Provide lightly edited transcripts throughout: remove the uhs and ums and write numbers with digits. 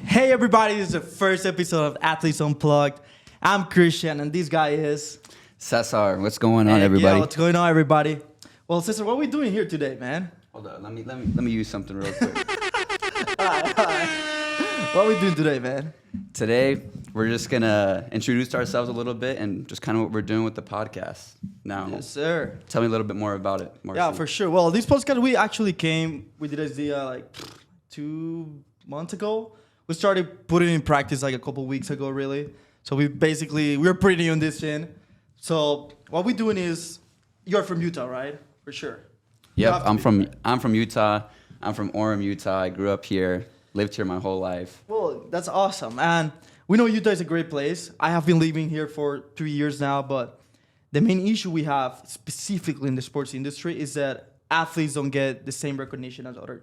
Hey everybody, this is the first episode of Athletes Unplugged. I'm Christian and this guy is... Cesar. What's going on, everybody? Yeah, what's going on, everybody? Well, Cesar, what are we doing here today, man? Hold on, let me use something real quick. What are we doing today, man? Today, we're just gonna introduce ourselves a little bit and just kind of what we're doing with the podcast. Now, Yes, sir. tell me a little bit more about it, Marcy. Yeah, for sure. Well, this podcast, we did this like 2 months ago. We started putting it in practice like a couple weeks ago, really. So we're pretty new on this thing. So what we're doing is, you're from Utah, right? For sure. Yep, I'm from Utah. I'm from Orem, Utah. I grew up here, lived here my whole life. Well, that's awesome. And we know Utah is a great place. I have been living here for 3 years now, but the main issue we have specifically in the sports industry is that athletes don't get the same recognition as other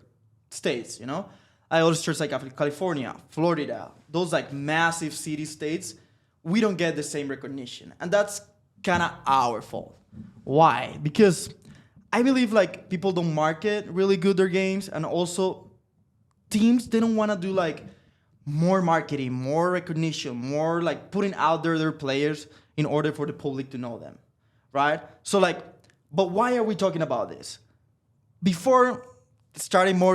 states, you know? Other states like California, Florida, those like massive city states, we don't get the same recognition. And that's kind of our fault. Why? Because I believe like people don't market really good their games, and also teams, they don't want to do like more marketing, more recognition, more like putting out there their players in order for the public to know them, right? So like, but why are we talking about this? Before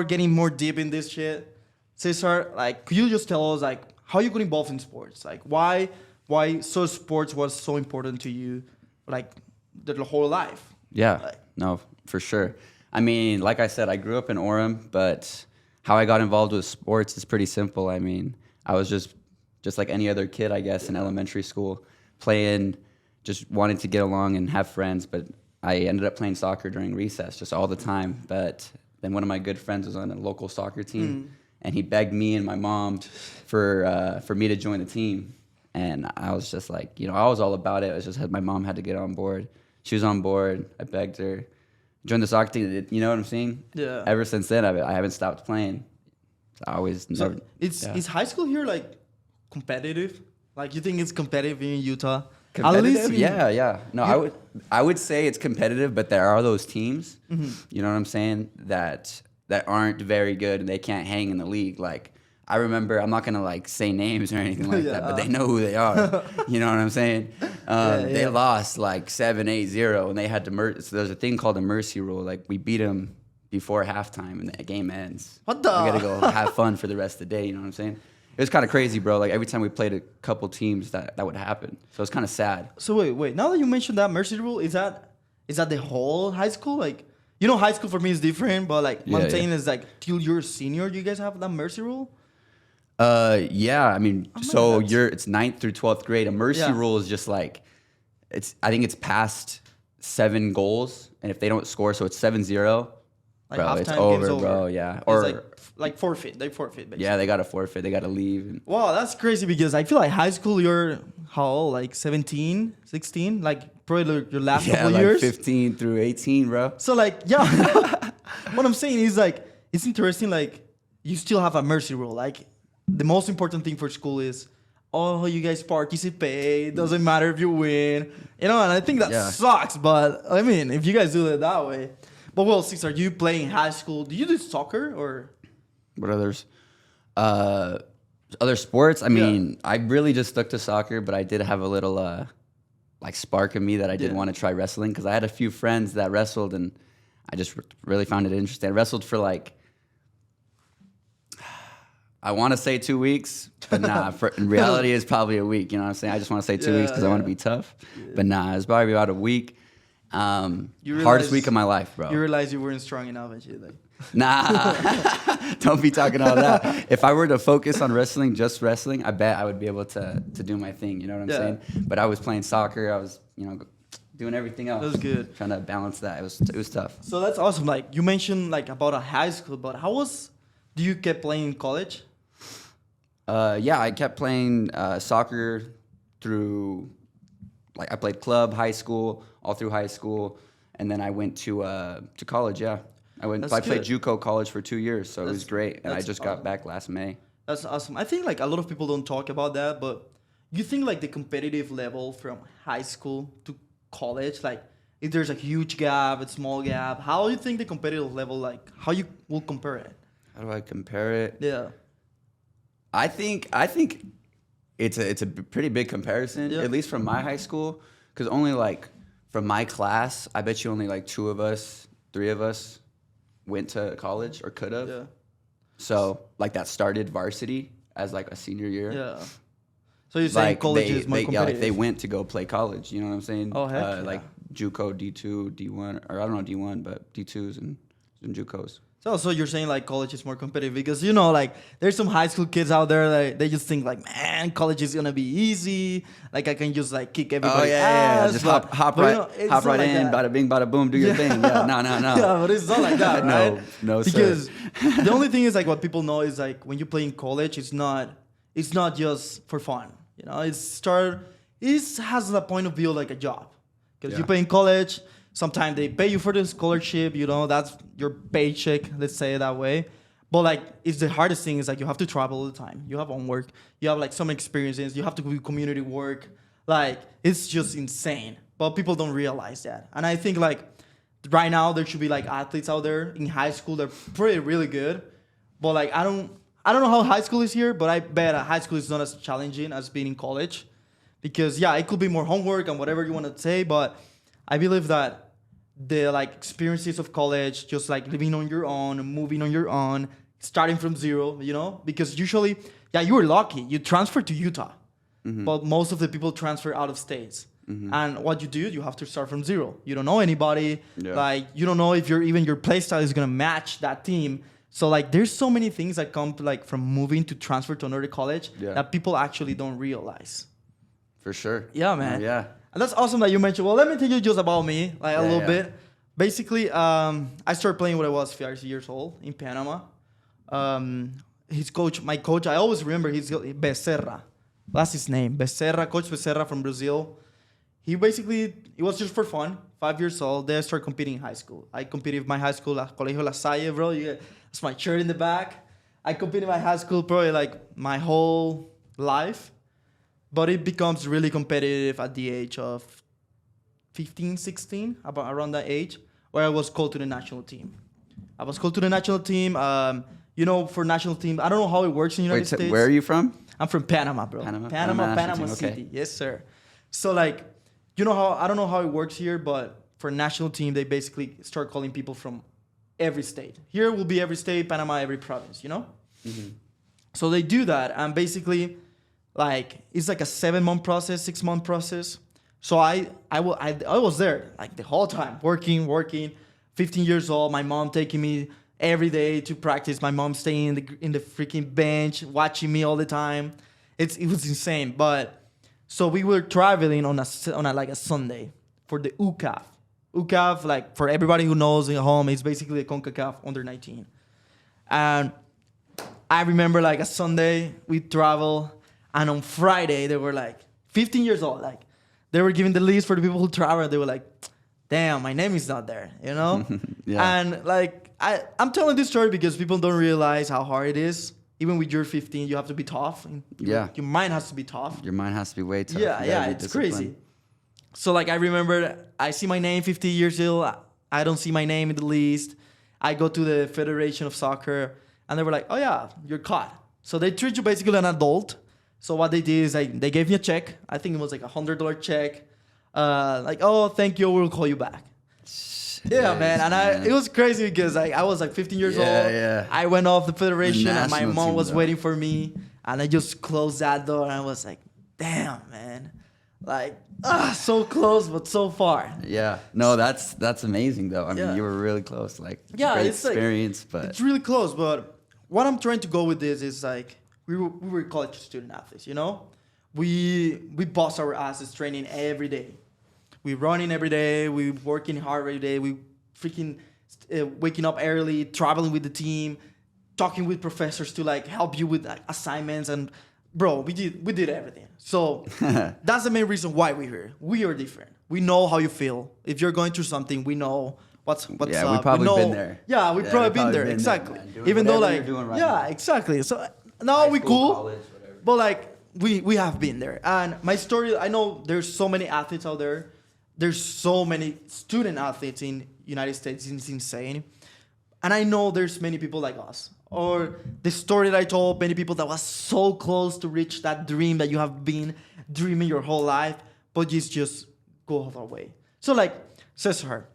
getting more deep in this shit, Cesar, like, could you just tell us like how you got involved in sports? Like why sports was so important to you, like the whole life? Yeah, Like, no, for sure. I mean, like I said, I grew up in Orem, but how I got involved with sports is pretty simple. I mean, I was just like any other kid, I guess, in elementary school, playing, just wanting to get along and have friends. But I ended up playing soccer during recess, just all the time. But then one of my good friends was on a local soccer team, and he begged me and my mom for me to join the team. And I was just like, I was all about it. It was just my mom had to get on board. She was on board. I begged her. Joined the soccer team. You know what I'm saying? Yeah. Ever since then, I haven't stopped playing. I always never. Is high school here like competitive? Like you think it's competitive in Utah? Competitive? Yeah. No, I would say it's competitive, but there are those teams. You know what I'm saying? That aren't very good and they can't hang in the league. Like I remember, I'm not gonna like say names or anything like that, but they know who they are. You know what I'm saying? They lost like 7-8-0, and they had to so there's a thing called a mercy rule. Like we beat them before halftime, and the game ends. What the? We gotta go have fun for the rest of the day. You know what I'm saying? It was kind of crazy, bro. Like every time we played a couple teams, that would happen. So it's kind of sad. So wait. Now that you mentioned that mercy rule, is that the whole high school? Like, high school for me is different, but like what I'm saying is like till you're a senior, you guys have that mercy rule? Yeah. I mean, it's 9th through 12th grade. A mercy rule is just like I think it's past 7 goals, and if they don't score, so it's 7-0. Like bro, halftime it's over, game's over, bro. Yeah, it's or like forfeit. They forfeit, basically. Yeah, they gotta forfeit. They gotta leave. Wow, that's crazy because I feel like high school, you're how old? Like 17, 16? Like probably your last couple like years? 15 through 18, bro. So like, yeah. What I'm saying is like, it's interesting. Like you still have a mercy rule. Like the most important thing for school is, you guys participate. Doesn't matter if you win. And I think that sucks. But I mean, if you guys do it that way. But well, Cesar, you play in high school. Do you do soccer or? What others? Other sports? I mean, I really just stuck to soccer, but I did have a little like spark in me that I did want to try wrestling, because I had a few friends that wrestled, and I just really found it interesting. I wrestled for like, I want to say 2 weeks, but nah. In reality, it's probably a week. You know what I'm saying? I just want to say 2 weeks because I want to be tough. Yeah. But nah, it's probably about a week. Hardest week of my life, bro. You realize you weren't strong enough and shit. Like. Nah, don't be talking all that. If I were to focus on wrestling, just wrestling, I bet I would be able to do my thing. You know what I'm saying? But I was playing soccer. I was, doing everything else. That was good. Trying to balance that. It was tough. So that's awesome. Like you mentioned, like about a high school, but do you keep playing in college? Yeah, I kept playing soccer through. Like I played club, high school, all through high school, and then I went to college. Yeah, I played JUCO college for 2 years, so it was great. And I just got back last May. That's awesome. I think like a lot of people don't talk about that, but you think like the competitive level from high school to college, like if there's a huge gap, a small gap, how do you think the competitive level, like how you will compare it? How do I compare it? Yeah. I think it's a pretty big comparison, Yeah. at least from my high school, because only like from my class, I bet you only like 3 of us went to college or could have. Yeah. So like that started varsity as like a senior year. Yeah. So you're saying college is more yeah, competitive? like they went to go play college. You know what I'm saying? Oh, heck yeah. Like JUCO, D2, D1, or I don't know D1, but D2s and JUCOs. So you're saying like college is more competitive because you know like there's some high school kids out there like they just think like, man, college is gonna be easy, like I can just like kick everybody's ass. Just but, hop but, right, you know, it's hop not right like in, that. bada bing, bada boom, do your thing. Yeah, no. Yeah, but it's not like that, right? No, sir. Because the only thing is like what people know is like when you play in college, it's not just for fun. You know, it has a point of view like a job because you Yeah. play in college. Sometimes they pay you for the scholarship. You know, that's your paycheck. Let's say it that way. But like, it's the hardest thing is like you have to travel all the time. You have homework. You have like some experiences. You have to do community work. Like it's just insane. But people don't realize that. And I think like right now there should be like athletes out there in high school. They're pretty really good. But like I don't know how high school is here. But I bet high school is not as challenging as being in college, because yeah, it could be more homework and whatever you want to say. But I believe that the like experiences of college, just like living on your own, moving on your own, starting from zero, you know, because usually, yeah, you were lucky. You transferred to Utah, but most of the people transfer out of states. And what you do, you have to start from zero. You don't know anybody. Yeah. Like you don't know if your play style is gonna match that team. So like there's so many things that come to, like from moving to transfer to another college Yeah. that people actually don't realize. For sure. Yeah, man. Yeah. And that's awesome that you mentioned. Well, let me tell you just about me, like a Yeah, little yeah. bit. Basically, I started playing when I was 5 years old in Panama. My coach, I always remember Becerra. That's his name, Becerra, Coach Becerra from Brazil. It was just for fun. 5 years old, then I started competing in high school. I competed in my high school, Colegio La Salle, bro. That's my shirt in the back. I competed in my high school probably like my whole life. But it becomes really competitive at the age of 15, 16, about around that age, where I was called to the national team. I was called to the national team. You know, for national team, I don't know how it works in the United States. Where are you from? I'm from Panama, bro. Panama Panama national team, City. okay. Yes, sir. So like, you know how I don't know how it works here, but for national team, they basically start calling people from every state. Here will be every state, Panama every province. You know. So they do that, and basically, like it's like a 7-month process, 6-month process. So I was there like the whole time, working. 15 years old, my mom taking me every day to practice. My mom staying in the freaking bench, watching me all the time. It was insane. But so we were traveling on a like a Sunday for the UCAF. UCAF, like for everybody who knows at home, it's basically a CONCACAF under 19. And I remember like a Sunday we travel, and on Friday they were like 15 years old, like they were giving the list for the people who travel. They were like, damn, my name is not there, you know? Yeah. And like I'm telling this story because people don't realize how hard it is. Even with your 15, you have to be tough. Yeah. Your mind has to be tough. Your mind has to be way tough. Yeah, it's crazy. So like I remember I see my name 50 years old. I don't see my name in the list. I go to the Federation of Soccer and they were like, oh yeah, you're caught. So they treat you basically an adult. So what they did is like they gave me a check. I think it was like $100 check. Like, oh, thank you, we'll call you back. Yeah, man. And it was crazy because I was like 15 years old. Yeah. I went off the Federation and my national mom team, was though. waiting for me. And I just closed that door and I was like, damn, man. Like, so close, but so far. Yeah. No, that's amazing though. I mean, Yeah. you were really close. Like, Yeah, great it's like- experience, but It's really close, but what I'm trying to go with this is like we were college student athletes, you know? We bust our asses training every day. We running every day. We working hard every day. We freaking waking up early, traveling with the team, talking with professors to like help you with like, assignments, and bro, we did everything. So that's the main reason why we're here. We are different. We know how you feel. If you're going through something, we know what's Yeah, up. we've probably know, been there. Yeah, we've Yeah, probably we've been probably there. been there, Exactly. man. Doing Even though whatever like you're doing right yeah, now. exactly. So now high we school, cool. college, whatever. But like we have been there. And my story, I know there's so many athletes out there. There's so many student athletes in United States. It's insane. And I know there's many people like us or the story that I told many people that was so close to reach that dream that you have been dreaming your whole life, but you just go other way. So like, Cesar,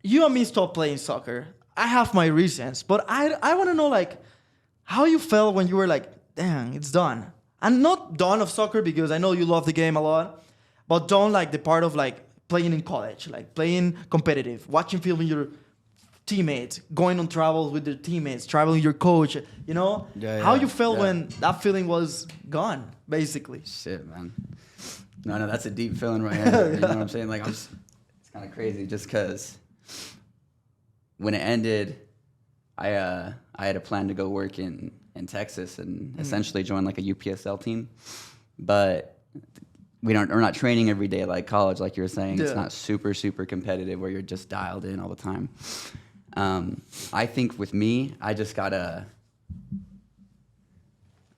you and me stopped playing soccer. I have my reasons, but I want to know like how you felt when you were like, dang, it's done. I'm not done of soccer because I know you love the game a lot, but done like the part of like playing in college, like playing competitive, watching film with your teammates, going on travels with your teammates, traveling with your coach, you know? How you felt when that feeling was gone, basically. Shit, man. No, that's a deep feeling right here. You know what I'm saying? Like, it's kind of crazy just because when it ended, I had a plan to go work in Texas and essentially join like a UPSL team. But we're not training every day like college, like you were saying. Yeah. It's not super, super competitive where you're just dialed in all the time. I think with me, I just gotta,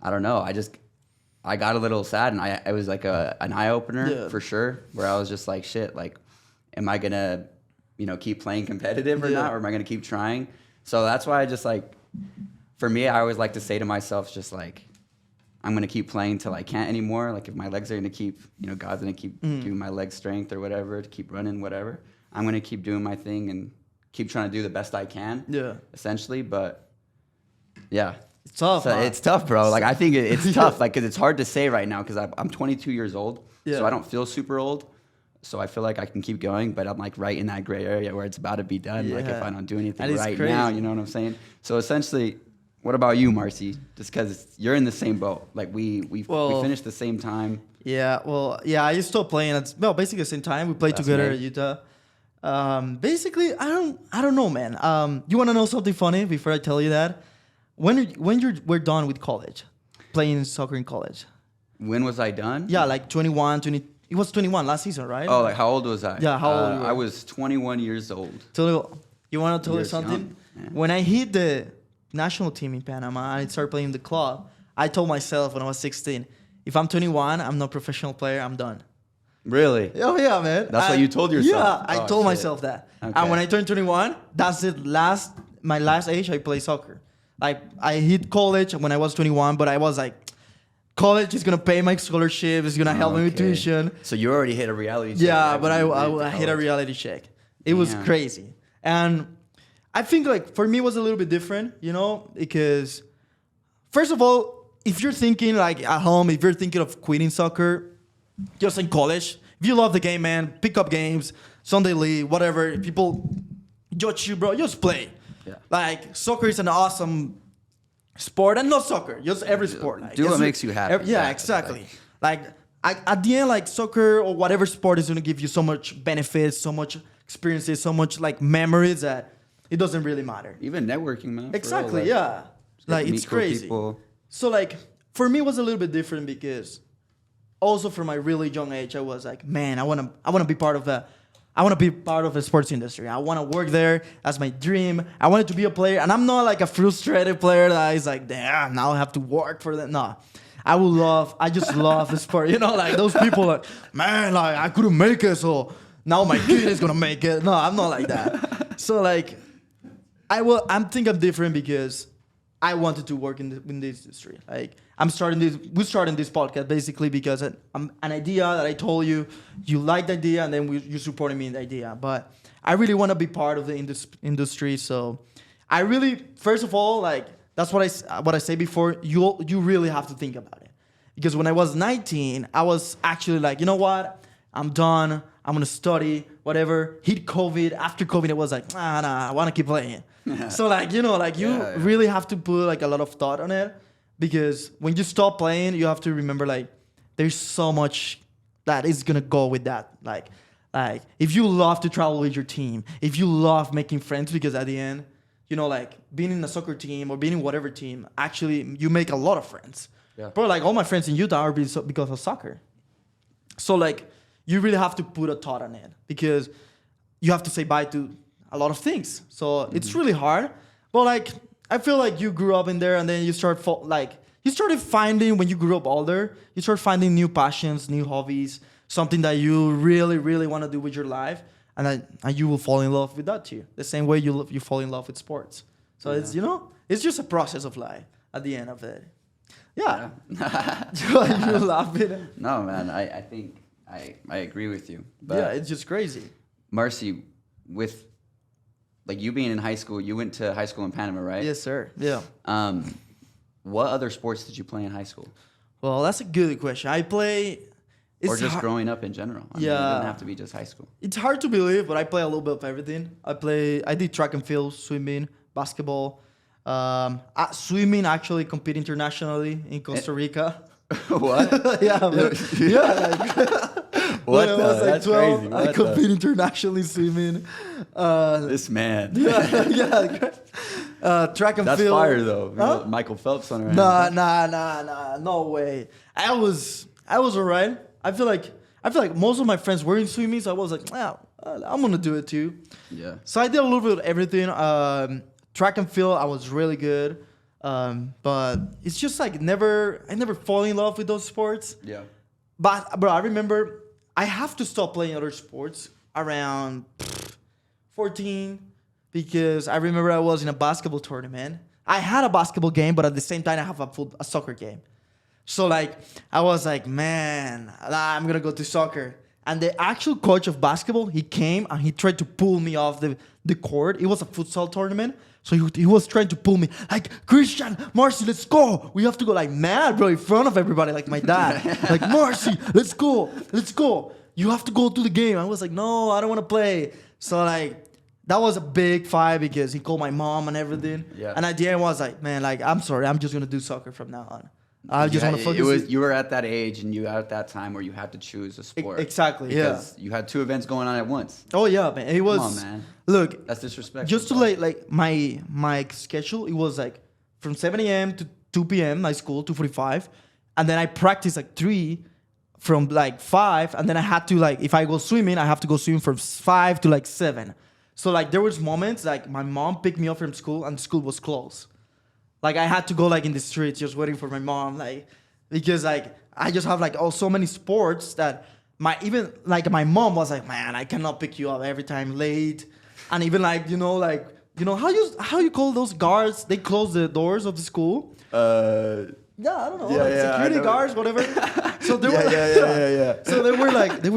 I don't know. I got a little sad, and it was like an eye opener for sure, where I was just like, shit, like, am I gonna, keep playing competitive or not, or am I gonna keep trying? So that's why I just like, for me, I always like to say to myself, just like, I'm gonna keep playing till I can't anymore. Like if my legs are gonna keep, God's gonna keep giving my leg strength or whatever to keep running, whatever. I'm gonna keep doing my thing and keep trying to do the best I can. Yeah. Essentially, but yeah. It's tough. So it's tough, bro. Like I think it's tough, like because it's hard to say right now because I'm 22 years old, so I don't feel super old. So I feel like I can keep going, but I'm like right in that gray area where it's about to be done. Like if I don't do anything right now, you know what I'm saying? So essentially, what about you, Marcy? Just because you're in the same boat, like we finished the same time. Yeah, well, yeah, I stopped playing at basically the same time. We played together at Utah. Basically, I don't know, man. You want to know something funny before I tell you that? When we're done with college, playing soccer in college. When was I done? Yeah, like 21, 20. It was 21 last season, right? Oh, like how old was I? Yeah, how old you were? I was 21 years old. You want to tell you something? Yeah. When I hit the national team in Panama and I started playing the club, I told myself when I was 16, if I'm 21, I'm not a professional player, I'm done. Really? Oh, yeah, man. That's what you told yourself? Yeah, I told myself that. Okay. And when I turned 21, that's my last age I play soccer. Like, I hit college when I was 21, but I was like, college is going to pay my scholarship, it's going to help me with tuition. So you already hit a reality check. Yeah, but I hit a reality check. It was crazy. And I think, like, for me, it was a little bit different, because, first of all, if you're thinking, like, at home, if you're thinking of quitting soccer, just in college, if you love the game, man, pick up games, Sunday league, whatever. If people judge you, bro, just play. Yeah. Like, soccer is an awesome sport, and not soccer, just every sport. Like, do what makes you happy. Yeah, exactly. At the end, like, soccer or whatever sport is going to give you so much benefits, so much experiences, so much, like, memories that it doesn't really matter. Even networking, man. Exactly, yeah. Like, it's crazy. So, like, for me, it was a little bit different because also from my really young age, I was like, man, I want to be part of the sports industry. I want to work there. That's my dream. I wanted to be a player. And I'm not like a frustrated player that is like, damn, now I have to work for that. No. I just love the sport. Like those people like, man, like I couldn't make it, so now my kid is gonna make it. No, I'm not like that. So like, I'm different because I wanted to work in this industry. Like we're starting this podcast basically because I'm an idea that I told you liked the idea, and then you supported me in the idea. But I really want to be part of the industry. So I really, first of all, like that's what I say before. You really have to think about it, because when I was 19, I was actually like, you know what, I'm done. I'm gonna study whatever. Hit COVID. After COVID, it was like, nah, I want to keep playing. So like, you really have to put like a lot of thought on it, because when you stop playing, you have to remember like there's so much that is gonna go with that. Like if you love to travel with your team, if you love making friends, because at the end, like being in a soccer team or being in whatever team, actually you make a lot of friends. Yeah. Bro, like all my friends in Utah are because of soccer. So like you really have to put a thought on it, because you have to say bye to a lot of things. So it's really hard. But like I feel like you grew up in there, and then you started finding, when you grew up older, you start finding new passions, new hobbies, something that you really, really want to do with your life, and you will fall in love with that too. The same way you fall in love with sports. So it's it's just a process of life at the end of it. Yeah. You're laughing. No, man. I think I agree with you. But Yeah, it's just crazy. Marcy, with like you being in high school, you went to high school in Panama, right? Yes, sir. Yeah. What other sports did you play in high school? Well, that's a good question. I play. Or just growing up in general? I mean, it didn't have to be just high school. It's hard to believe, but I play a little bit of everything. I did track and field, swimming, basketball. Swimming, actually compete internationally in Costa Rica. What? Yeah, man. Yeah. What? When I was like That's 12, crazy. I compete internationally swimming. This man. Yeah. Track and That's field. fire though. Huh? Michael Phelps on our hands. Nah. No way. I was alright. I feel like most of my friends were in swimming, so I was like, I'm gonna do it too. Yeah. So I did a little bit of everything. Track and field, I was really good. But it's just like I never fall in love with those sports. Yeah. But bro, I remember I have to stop playing other sports around 14 because I remember I was in a basketball tournament. I had a basketball game, but at the same time I have a soccer game. So like I was like, man, I'm gonna go to soccer. And the actual coach of basketball, he came and he tried to pull me off the court. It was a futsal tournament. So he was trying to pull me, like, Christian, Marcy, let's go. We have to go, like, mad, bro, in front of everybody, like my dad. Like, Marcy, let's go. You have to go to the game. I was like, no, I don't want to play. So, like, that was a big fight because he called my mom and everything. Yeah. And at the end, I was like, man, like, I'm sorry. I'm just going to do soccer from now on. I just want to focus. You were at that age and you were at that time where you had to choose a sport. Exactly, because you had two events going on at once. Oh, yeah, man. It was. Come on, man. Look. That's disrespectful. Just to like my schedule, it was like from 7 a.m. to 2 p.m. my school, 2:45. And then I practiced like 3 from like 5. And then I had to like, if I go swimming, I have to go swim from 5 to like 7. So like there was moments like my mom picked me up from school and school was closed. Like I had to go like in the streets just waiting for my mom, like because like I just have like so many sports that my mom was like, man, I cannot pick you up every time late, and even like how you call those guards? They close the doors of the school. Yeah, I don't know. Security guards, whatever. So they were yeah. So they were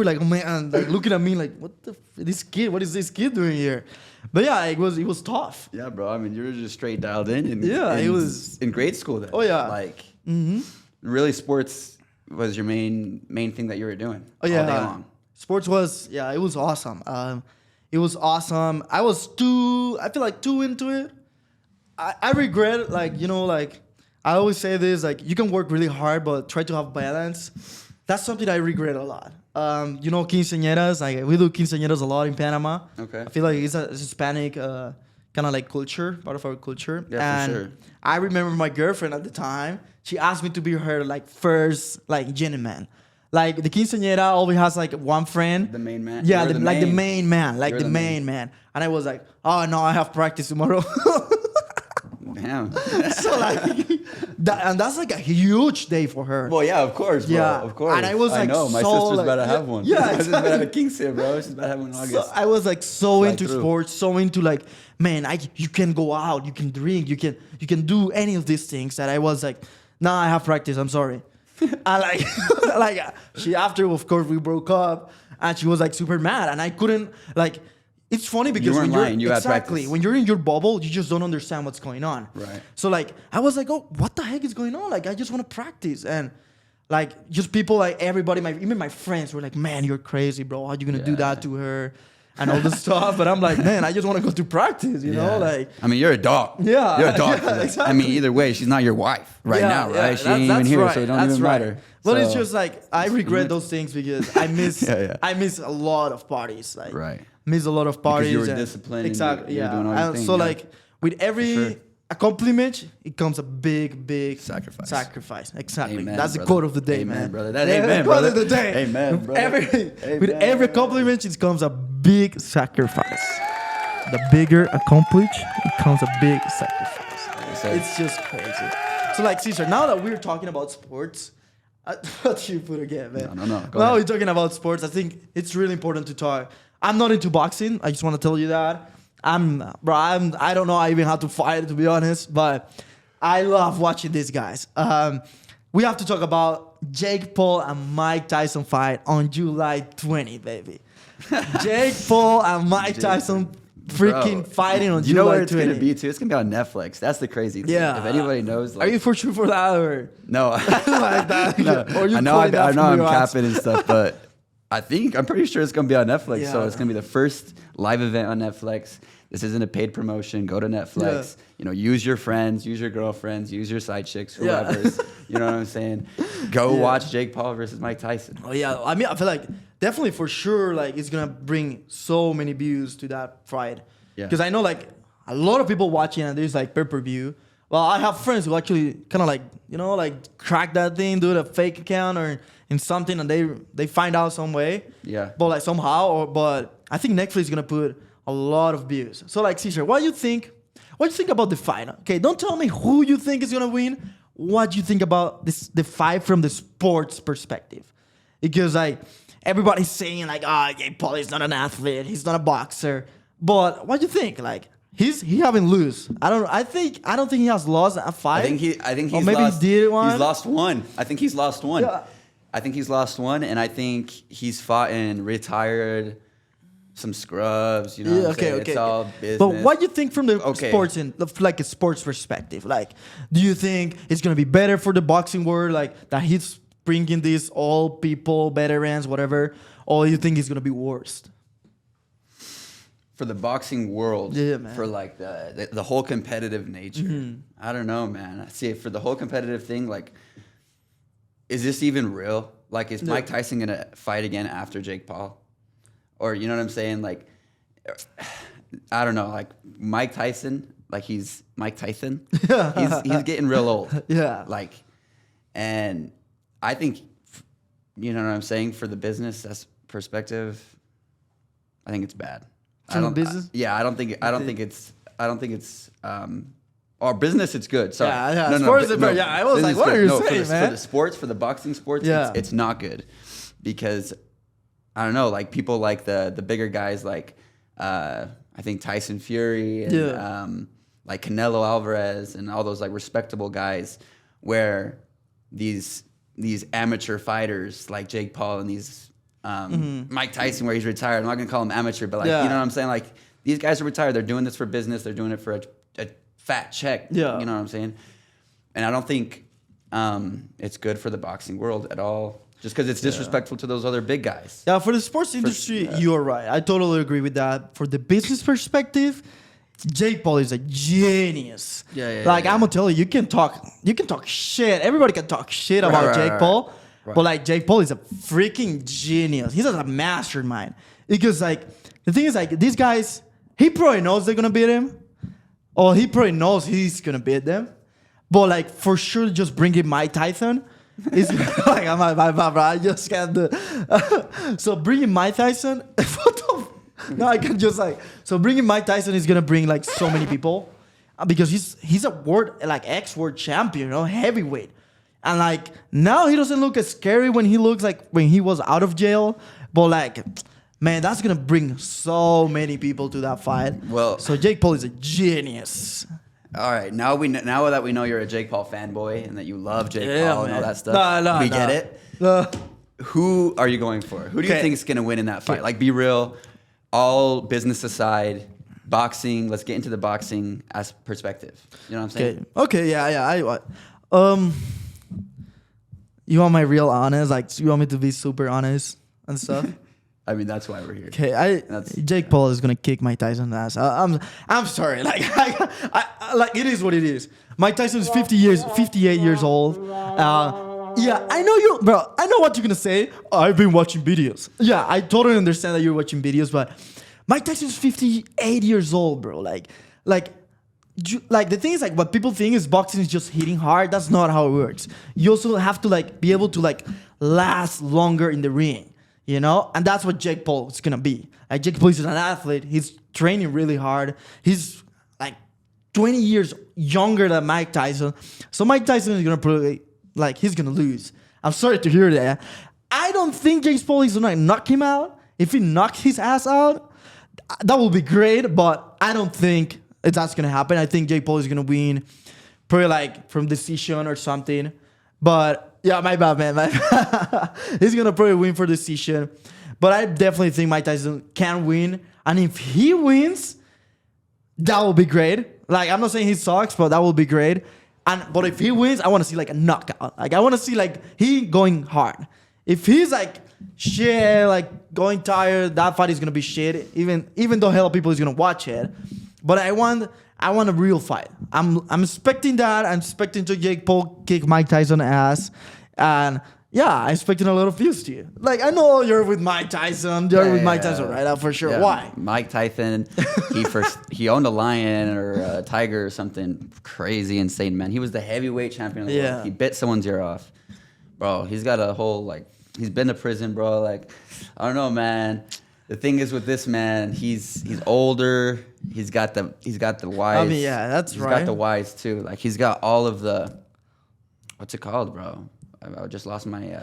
like, oh man, like looking at me like, what is this kid doing here? But yeah, it was tough. Yeah, bro. I mean, you were just straight dialed in. It was in grade school then. Oh yeah. Like, really, sports was your main thing that you were doing. Oh yeah. All day long. Sports was it was awesome. It was awesome. I feel like too into it. I regret I always say this, like, you can work really hard, but try to have balance. That's something I regret a lot. Quinceañeras, like, we do quinceañeras a lot in Panama. Okay. I feel like it's a Hispanic kind of like culture, part of our culture. Yeah, and for sure. I remember my girlfriend at the time, she asked me to be her, like, first, like, gentleman. Like, the quinceañera always has, like, one friend. The main man. Yeah, the main man. Like, You're the main man. And I was like, oh, no, I have practice tomorrow. Damn. So like, that's like a huge day for her. Well, yeah, of course, bro. Yeah. Of course. And I was like, I know. My so, sister's like, about to have one. Yeah, My sister's about to have a exactly. quince, bro. She's about to have one in August. So I was like so Fly into through. sports, so into like, man, you can go out, you can drink, you can do any of these things that I was like, nah, I have practice. I'm sorry. And like she after, of course, we broke up, and she was like super mad, and I couldn't like. It's funny because weren't lying, you had exactly practice. when you're in your bubble, you just don't understand what's going on. Right. So like I was like, oh, what the heck is going on? Like I just want to practice, and like just people like everybody, even my friends were like, man, you're crazy, bro. How you gonna do that to her? And all this stuff. But I'm like, man, I just want to go to practice, you know? Like, I mean, you're a dog. Yeah. You're a dog. Yeah, exactly. I mean, either way, she's not your wife right now, right? She ain't even that's here, right, so it don't that's even right. matter. But it's So- just like I regret those things because I miss I miss a lot of parties. Like Right. miss a lot of parties. you were and- disciplined and Exactly. you were Yeah. doing all your And thing, so yeah. like with every For sure. accomplishment, it comes a big Sacrifice. Exactly. Amen, That's the brother. quote of the day, Amen, man. brother. That's Yeah, amen, quote brother. of the day. Amen, brother. With Amen. every accomplishment, it comes a big sacrifice. The bigger accomplish, it comes a big sacrifice. So- It's just crazy. So like Cesar, now that we're talking about sports, what you put again, man? No. Go Now ahead. we're talking about sports. I think it's really important to talk. I'm not into boxing. I just want to tell you that. I don't know even how to fight it, to be honest, but I love watching these guys. We have to talk about Jake Paul and Mike Tyson fight on July 20, baby. Jake Paul and Mike Tyson freaking fighting on July 20. You know where it's going to be, too? It's going to be on Netflix. That's the crazy thing. Yeah. If anybody knows. Are you for sure for that? Or? No. Like that? No. Or you I know I'm your capping and stuff, but I'm pretty sure it's going to be on Netflix. Yeah. So it's going to be the first live event on Netflix. This isn't a paid promotion. Go to Netflix. Yeah. Use your friends, use your girlfriends, use your side chicks, whoever's. You know what I'm saying? Go watch Jake Paul versus Mike Tyson. Oh yeah, I mean, I feel like definitely for sure, like it's gonna bring so many views to that fight. Yeah. Because I know like a lot of people watching and there's like pay-per-view. Well, I have friends who actually kind of like crack that thing, do a fake account or in something, and they find out some way. Yeah. But like somehow, but I think Netflix is gonna put a lot of views. So like Cesar, what do you think? What do you think about the fight? Okay, don't tell me who you think is gonna win. What do you think about the fight from the sports perspective? Because like everybody's saying like, Jake Paul is not an athlete, he's not a boxer. But what do you think? Like he haven't lose. I don't think he has lost a fight. I think he's or maybe lost, he did one. He's lost one. I think he's lost one. Yeah. I think he's lost one, and I think he's fought and retired some scrubs. You know, what I'm saying? It's all business. But what do you think from the sports like a sports perspective? Like, do you think it's gonna be better for the boxing world, like that he's bringing these old people, veterans, whatever, or you think it's gonna be worse? For the boxing world, Yeah, man. for like the whole competitive nature, I don't know, man. See, for the whole competitive thing, like, is this even real? Like, is Mike Tyson gonna fight again after Jake Paul? Or, you know what I'm saying? Like, I don't know. Like, Mike Tyson, like, he's Mike Tyson. he's getting real old. Yeah. Like, and I think, you know what I'm saying? For the business perspective, I think it's bad. From the business? I don't think it's or business, it's good. Sorry. Yeah. Sports is better. Yeah, I was like, what are you saying, man? For the sports, for the boxing sports, it's not good. Because, I don't know, like, people like the bigger guys, like, I think Tyson Fury and, like, Canelo Alvarez and all those, like, respectable guys where these amateur fighters like Jake Paul and these Mike Tyson, where he's retired. I'm not going to call him amateur, but, like, you know what I'm saying? Like, these guys are retired. They're doing this for business. They're doing it for a fat check. Yeah. You know what I'm saying? And I don't think it's good for the boxing world at all, just because it's disrespectful to those other big guys. Yeah, for the sports industry, you're right. I totally agree with that. For the business perspective, Jake Paul is a genius. I'm gonna tell you, you can talk shit. Everybody can talk shit about Jake Paul, but like Jake Paul is a freaking genius. He's a mastermind. Because like the thing is like these guys, he probably knows they're gonna beat him, or he probably knows he's gonna beat them. But like for sure, just bringing Mike Tyson is like I just can't do. So bringing Mike Tyson, no, I can just like bringing Mike Tyson is gonna bring like so many people because he's a ex-world champion, heavyweight, and like now he doesn't look as scary when he looks like when he was out of jail, but like. Man, that's gonna bring so many people to that fight. Well, so Jake Paul is a genius. All right, now that we know you're a Jake Paul fanboy and that you love Jake Paul and all that stuff, we get it. Who are you going for? Who do you think is gonna win in that fight? Like, be real. All business aside, boxing. Let's get into the boxing as perspective. You know what I'm saying? Okay. Yeah. You want my real honest? Like, you want me to be super honest and stuff? I mean, that's why we're here. Okay, Jake Paul is gonna kick Mike Tyson's ass. I'm sorry. Like, like it is what it is. Mike Tyson is 58 years old. Yeah, I know you, bro. I know what you're gonna say. I've been watching videos. Yeah, I totally understand that you're watching videos, but Mike Tyson is 58 years old, bro. Like the thing is, like, what people think is boxing is just hitting hard. That's not how it works. You also have to like be able to like last longer in the ring. And that's what Jake Paul is gonna be. Like, Jake Paul is an athlete. He's training really hard. He's like 20 years younger than Mike Tyson. So Mike Tyson is gonna probably he's gonna lose. I'm sorry to hear that. I don't think Jake Paul is gonna knock him out. If he knocks his ass out, that will be great, but I don't think that's gonna happen. I think Jake Paul is gonna win, probably like from decision or something. But yeah, my bad, man. He's gonna probably win for decision. But I definitely think Mike Tyson can win, and if he wins, that will be great. Like, I'm not saying he sucks, but that will be great. But if he wins, I want to see like a knockout. Like, I want to see like he going hard. If he's like shit, like going tired, that fight is gonna be shit. Even though hell people is gonna watch it, but I want a real fight. I'm expecting that. I'm expecting to Jake Paul kick Mike Tyson ass, and yeah, I'm expecting a lot of views to you. Like, I know you're with Mike Tyson. You're with Mike Tyson, right? For sure. Yeah. Why? Mike Tyson, he owned a lion or a tiger or something crazy insane, man. He was the heavyweight champion of the world. He bit someone's ear off. Bro, he's got a whole, like, he's been to prison, bro. Like, I don't know, man. The thing is with this man, he's older. He's got the wise. I mean, yeah, that's right. He's got the wise too. Like, he's got all of the, what's it called, bro? I just lost my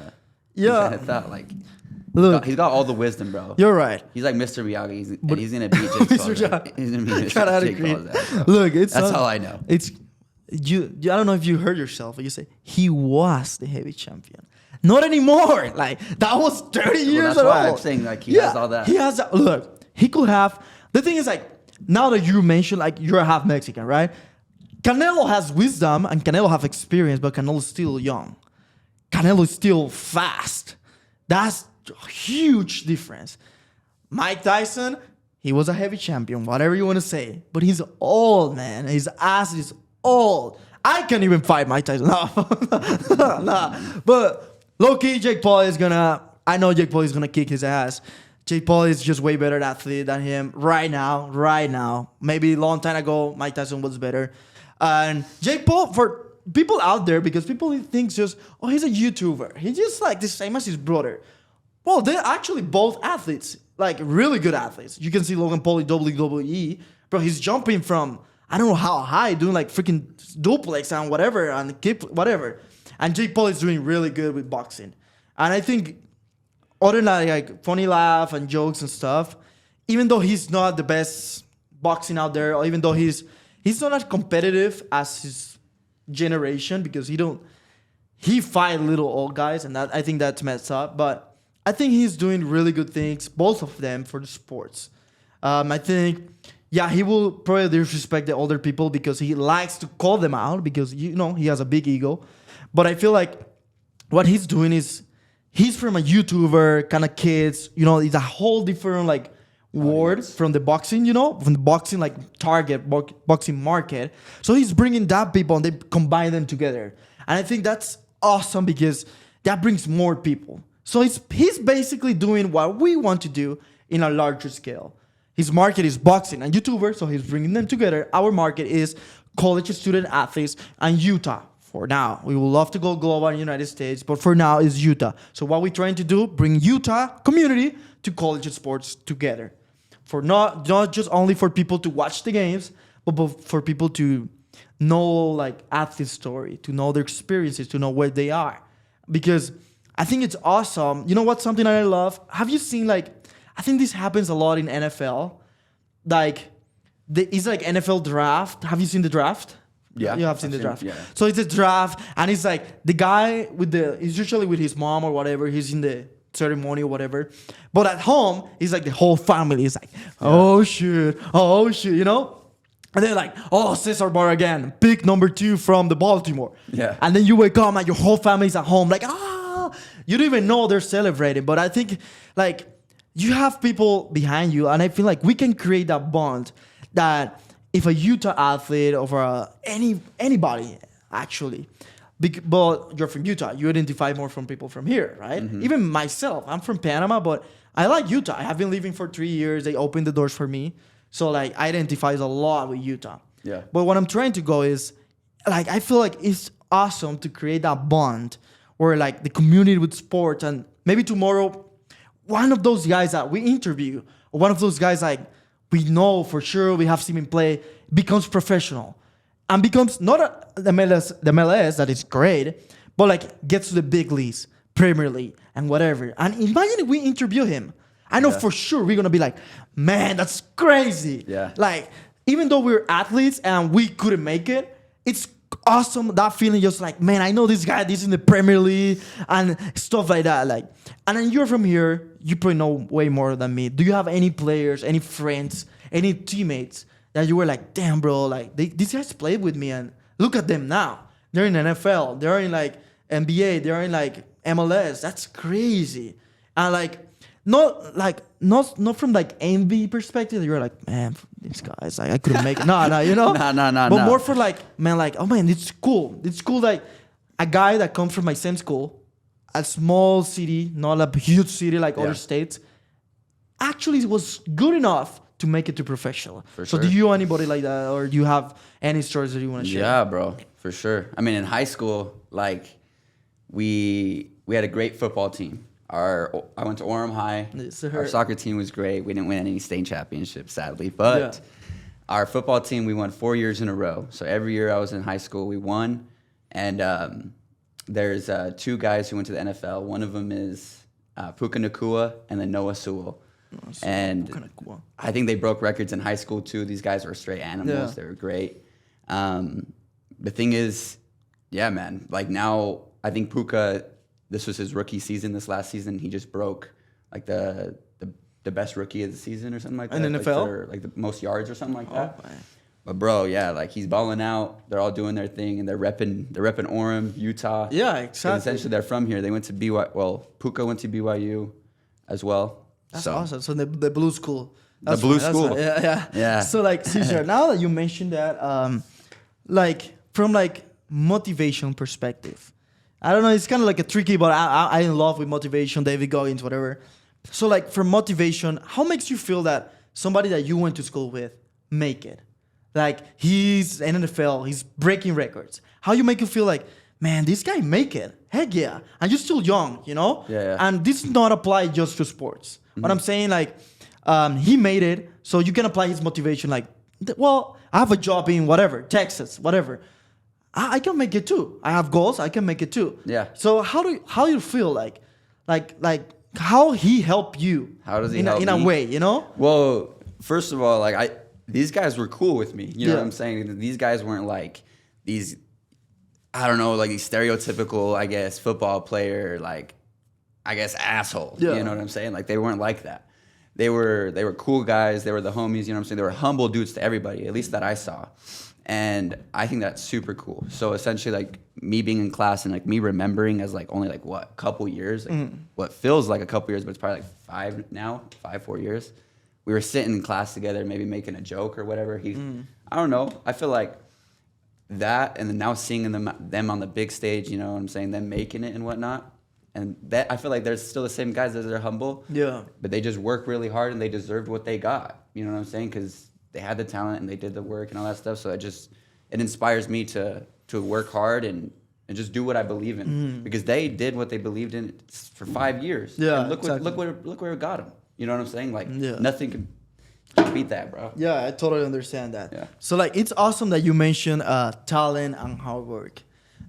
yeah. thought. Like, Look, he's got all the wisdom, bro. You're right. He's like Mr. Miyagi. He's gonna beat Jake Paul. He's gonna beat Jake Paul's ass, bro. Look, that's all I know. It's you. I don't know if you heard yourself, but you say he was the heavy champion. Not anymore. Like, that was 30 years ago. That's why I'm saying, like, he has all that. He has. Look, he could have. The thing is, like, now that you mentioned, like, you're half Mexican, right? Canelo has wisdom and Canelo have experience, but Canelo's still young. Canelo is still fast. That's a huge difference. Mike Tyson, he was a heavy champion, whatever you want to say, but he's old, man. His ass is old. I can't even fight Mike Tyson. No. Nah. But low-key, Jake Paul is gonna... I know Jake Paul is gonna kick his ass. Jake Paul is just way better athlete than him right now. Maybe a long time ago, Mike Tyson was better. And Jake Paul, for people out there, because people think just, oh, he's a YouTuber. He's just like the same as his brother. Well, they're actually both athletes, like really good athletes. You can see Logan Paul in WWE. Bro, he's jumping from, I don't know how high, doing like freaking duplex and whatever, and kick, whatever. And Jake Paul is doing really good with boxing. And I think, other than like funny laugh and jokes and stuff, even though he's not the best boxing out there, or even though he's not as competitive as his generation, because he fight little old guys, and that I think that's messed up. But I think he's doing really good things, both of them, for the sports. I think, yeah, he will probably disrespect the older people because he likes to call them out because, he has a big ego. But I feel like what he's doing is he's from a YouTuber kind of kids, it's a whole different like word from the boxing, from the boxing like target boxing market. So he's bringing that people and they combine them together. And I think that's awesome because that brings more people. So he's basically doing what we want to do in a larger scale. His market is boxing and YouTuber, so he's bringing them together. Our market is college student athletes and Utah. For now, we would love to go global in the United States, but for now is Utah. So what we're trying to do, bring Utah community to college sports together. For not just only for people to watch the games, but for people to know like athlete story, to know their experiences, to know where they are. Because I think it's awesome. You know what's something that I love? Have you seen I think this happens a lot in NFL. It's like NFL draft. Have you seen the draft? Yeah, you have seen the draft. Yeah. So it's a draft, and it's like the guy he's usually with his mom or whatever. He's in the ceremony or whatever. But at home, he's like the whole family is like, oh shit. And they're like, oh, Cesar Barragan, pick number 2 from the Baltimore. Yeah. And then you wake up and your whole family's at home, like, you don't even know they're celebrating. But I think like you have people behind you, and I feel like we can create that bond that if a Utah athlete or anybody actually, but you're from Utah, you identify more from people from here, right? Mm-hmm. Even myself, I'm from Panama, but I like Utah. I have been living for 3 years. They opened the doors for me. So like I identify a lot with Utah. Yeah. But what I'm trying to go is like I feel like it's awesome to create that bond where like the community with sports, and maybe tomorrow one of those guys that we interview, or one of those guys like we know for sure we have seen him play, becomes professional and becomes not the MLS that is great, but like gets to the big leagues, Premier League and whatever. And imagine if we interview him I know Yeah. for sure we're gonna be like, man, that's crazy. Yeah. Like, even though we're athletes and we couldn't make it, it's awesome that feeling. Just like, man, I know this guy. This is in the Premier League and stuff like that. Like, and then you're from here. You probably know way more than me. Do you have any players, any friends, any teammates that you were like, damn, bro, like these guys played with me and look at them now. They're in NFL. They're in like NBA. They're in like MLS. That's crazy. And like, not from like envy perspective. You're like, man, these guys, like I couldn't make it. No, you know. No. But more for like, man, like, oh man, it's cool. It's cool. Like a guy that comes from my same school, a small city, not a huge city like other states, actually was good enough to make it to professional. For so sure. do you know anybody like that, or do you have any stories that you want to share? Yeah, bro, for sure. I mean, in high school, like we had a great football team. I went to Orem High. Yes, sir. Our soccer team was great. We didn't win any state championships, sadly, but our football team, we won 4 years in a row. So every year I was in high school, we won. And there's 2 guys who went to the NFL. One of them is Puka Nakua and then Noah Sewell. And I think they broke records in high school too. These guys were straight animals. Yeah. They were great. The thing is, yeah, man, like now I think Puka, this was his rookie season. This last season, he just broke like the best rookie of the season or something like that. In NFL? Like the most yards or something like that. Man. But bro, yeah, like he's balling out. They're all doing their thing, and they're repping Orem, Utah. Yeah, 'Cause exactly. essentially, they're from here. They went to BYU. Well, Puka went to BYU as well. That's So, awesome. So the blue school. The blue school. Fine. Yeah. Yeah. So like, Cesar, now that you mentioned that, like from like motivation perspective, I don't know. It's kind of like a tricky, but I in love with motivation. David Goggins, whatever. So like for motivation, how makes you feel that somebody that you went to school with make it? Like he's in NFL, he's breaking records. How you make you feel like, man, this guy make it? Heck yeah. And you're still young, you know? Yeah. And this is not applied just to sports. But I'm saying like, he made it, so you can apply his motivation like, well, I have a job in whatever, Texas, whatever. I can make it too. I have goals, I can make it too. Yeah. So how you feel like how he helped you? How does he in help a me? way, you know? Well, first of all, like these guys were cool with me. You know Yeah. what I'm saying? These guys weren't like these, I don't know, like these stereotypical, I guess, football player, like, I guess, assholes. Yeah. You know what I'm saying? Like they weren't like that. They were cool guys. They were the homies. You know what I'm saying? They were humble dudes to everybody, at least that I saw. And I think that's super cool. So essentially, like me being in class and like me remembering as like only like what, couple years, like, what feels like a couple years, but it's probably like 4 years. We were sitting in class together, maybe making a joke or whatever. I don't know. I feel like that, and then now seeing them on the big stage, you know what I'm saying, them making it and whatnot. And that, I feel like they're still the same guys as they're humble. Yeah. But they just work really hard and they deserved what they got. You know what I'm saying? Because they had the talent and they did the work and all that stuff. So it inspires me to work hard and just do what I believe in. Because they did what they believed in for 5 years. Yeah, And look exactly. look where it got them. You know what I'm saying? Like Yeah. nothing can beat that, bro. Yeah, I totally understand that. Yeah. So like it's awesome that you mentioned talent and hard work.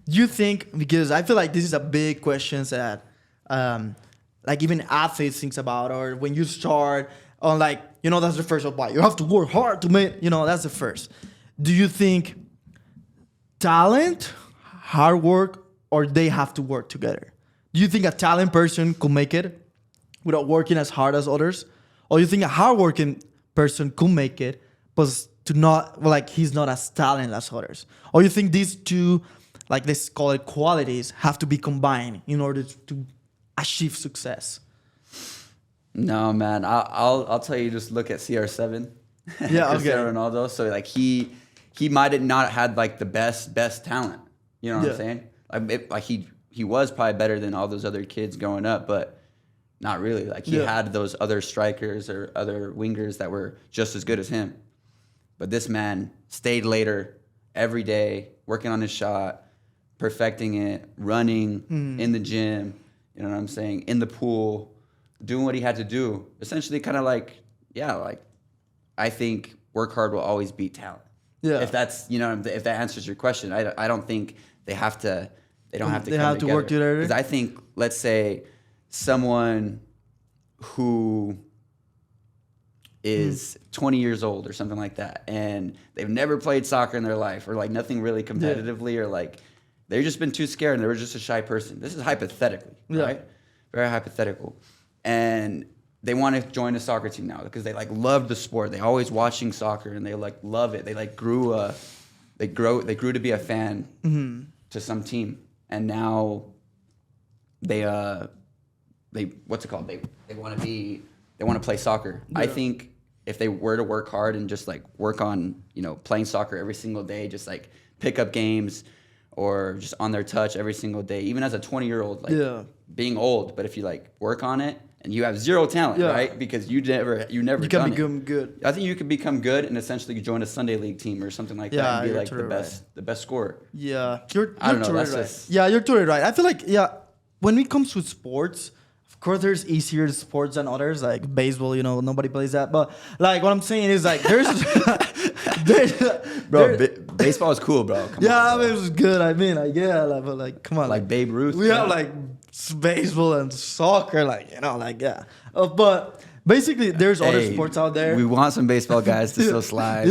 Do you think, because I feel like this is a big question that like even athletes thinks about, or when you start on like, you know, that's the first of why you have to work hard to make, you know, that's the first. Do you think talent, hard work, or they have to work together? Do you think a talent person could make it without working as hard as others? Or you think a hardworking person could make it, but he's not as talented as others? Or you think these two, like let's call it qualities, have to be combined in order to achieve success? No, man. I'll tell you. Just look at CR7. Yeah, Cristiano okay. Ronaldo. So like he might have not had like the best talent. You know what I'm saying? Like he was probably better than all those other kids growing up, but not really. Like he had those other strikers or other wingers that were just as good as him. But this man stayed later every day, working on his shot, perfecting it, running in the gym. You know what I'm saying? In the pool, doing what he had to do. Essentially, kind of like, I think work hard will always beat talent. Yeah. If that's, if that answers your question, I don't think they have to. They don't have to. They come have to work together? Because I think, let's say, someone who is 20 years old or something like that, and they've never played soccer in their life, or like nothing really competitively, or like they've just been too scared and they were just a shy person. This is hypothetically, right? Very hypothetical. And they want to join a soccer team now because they like love the sport. They always watching soccer and they like love it. They like grew to be a fan to some team, and now they what's it called? They want to play soccer. Yeah. I think if they were to work hard and just like work on, playing soccer every single day, just like pick up games or just on their touch every single day, even as a 20-year-old, like being old, but if you like work on it and you have zero talent, right? Because you never you can become good. I think you could become good and essentially join a Sunday league team or something like that and be like the best scorer. Yeah, I don't know. That's right. Yeah, you're totally right. I feel like when it comes to sports, of course, there's easier sports than others, like baseball. Nobody plays that. But like what I'm saying is like baseball is cool, bro. Come on, bro. It was good. I mean, but like, come on, like Babe Ruth. We have like baseball and soccer, but basically, there's other sports out there. We want some baseball guys to still slide.